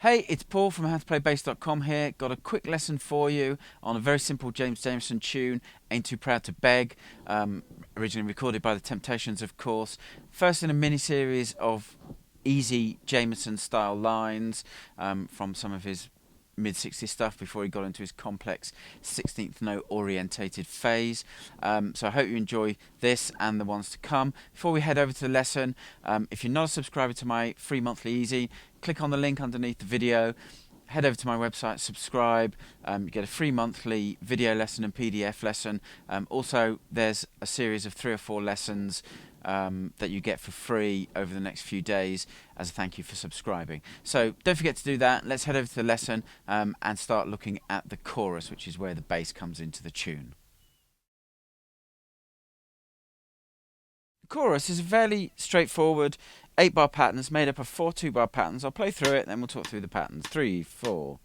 Hey, it's Paul from howtoplaybassdotcom here. Got a quick lesson for you on a very simple James Jamerson tune, Ain't Too Proud to Beg, originally recorded by the Temptations, of course. First in a mini-series of easy Jamerson style lines from some of his mid-60s stuff before he got into his complex 16th note orientated phase. So I hope you enjoy this and the ones to come. Before we head over to the lesson, if you're not a subscriber to my free monthly easy, click on the link underneath the video, head over to my website, subscribe. You get a free monthly video lesson and PDF lesson. Also, there's a series of 3 or 4 lessons that you get for free over the next few days as a thank you for subscribing. So don't forget to do that. Let's head over to the lesson and start looking at the chorus, which is where the bass comes into the tune. The chorus is a fairly straightforward 8-bar pattern. It's made up of 4 2-bar patterns. I'll play through it, then we'll talk through the patterns. 3, 4.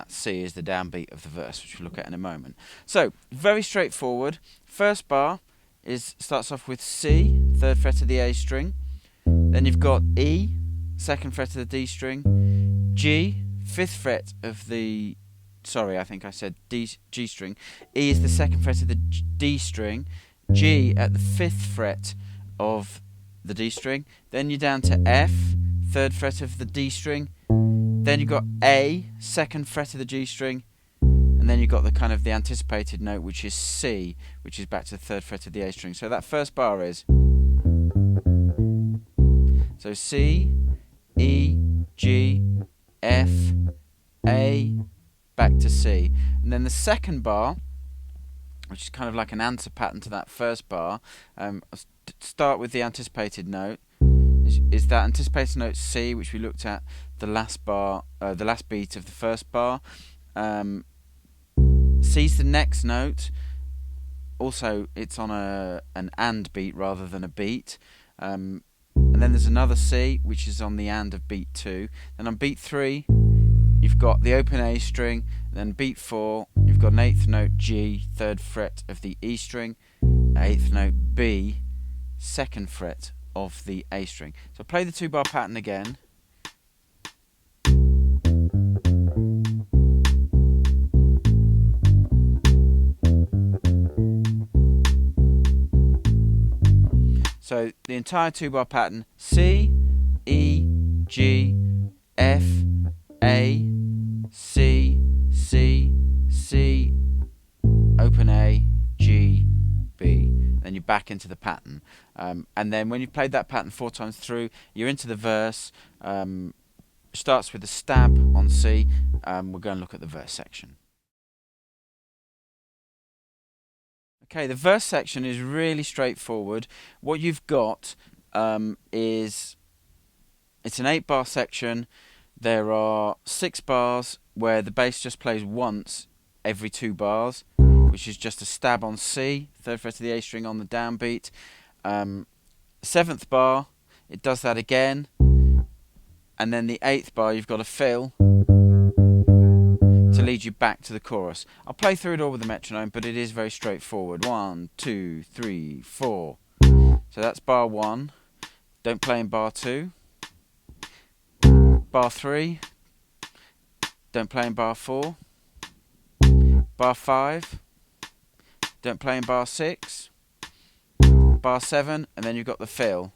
C is the downbeat of the verse, which we'll look at in a moment. So, very straightforward. First bar starts off with C, 3rd fret of the A string. Then you've got E, 2nd fret of the D string. G, 5th fret of the... Sorry, I think I said G string. E is the 2nd fret of the D string. G at the 5th fret of the D string. Then you're down to F, 3rd fret of the D string. Then you've got A, 2nd fret of the G string, and then you've got the kind of the anticipated note, which is C, which is back to the 3rd fret of the A string. So that first bar is so C, E, G, F, A, back to C. And then the second bar, which is kind of like an answer pattern to that first bar, I'll start with the anticipated note. Is that anticipated note C, which we looked at the last bar, the last beat of the first bar. C's the next note. Also, it's on an and beat rather than a beat. And then there's another C, which is on the and of beat 2. Then on beat 3, you've got the open A string. Then beat 4, you've got an 8th note G, 3rd fret of the E string, 8th note B, 2nd fret of the A string. So I'll play the 2-bar pattern again. So the entire 2-bar pattern: C, E, G, F, A, C, C, C, open A, G, B. Then you're back into the pattern. And then when you've played that pattern 4 times through, you're into the verse. Starts with a stab on C. We're going to look at the verse section. Okay, the verse section is really straightforward. What you've got is it's an 8-bar section. There are 6 bars where the bass just plays once every 2 bars, which is just a stab on C, 3rd fret of the A string on the downbeat. 7th bar, it does that again, and then the 8th bar you've got a fill to lead you back to the chorus. I'll play through it all with the metronome, but it is very straightforward. 1, 2, 3, 4. So that's bar 1. Don't play in bar 2. Bar 3. Don't play in bar 4. Bar 5. Don't play in bar 6. Bar 7, and then you've got the fill.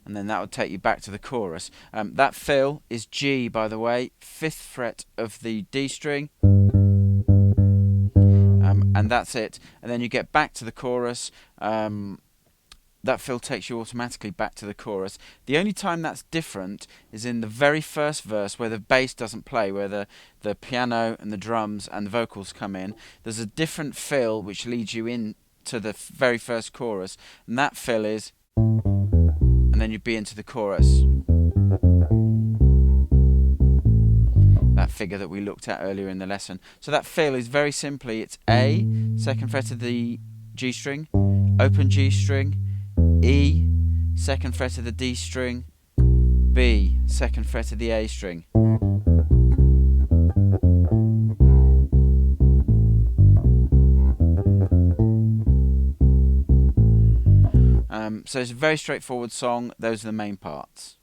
And then that would take you back to the chorus. That fill is G, by the way, 5th fret of the D string. And that's it. And then you get back to the chorus. That fill takes you automatically back to the chorus. The only time that's different is in the very first verse, where the bass doesn't play, where the piano and the drums and the vocals come in. There's a different fill which leads you in to the very first chorus, and that fill is, and then you'd be into the chorus. That figure that we looked at earlier in the lesson. So that fill is very simply, it's A, 2nd fret of the G string, open G string, E, second fret of the D string, B, second fret of the A string. So it's a very straightforward song. Those are the main parts.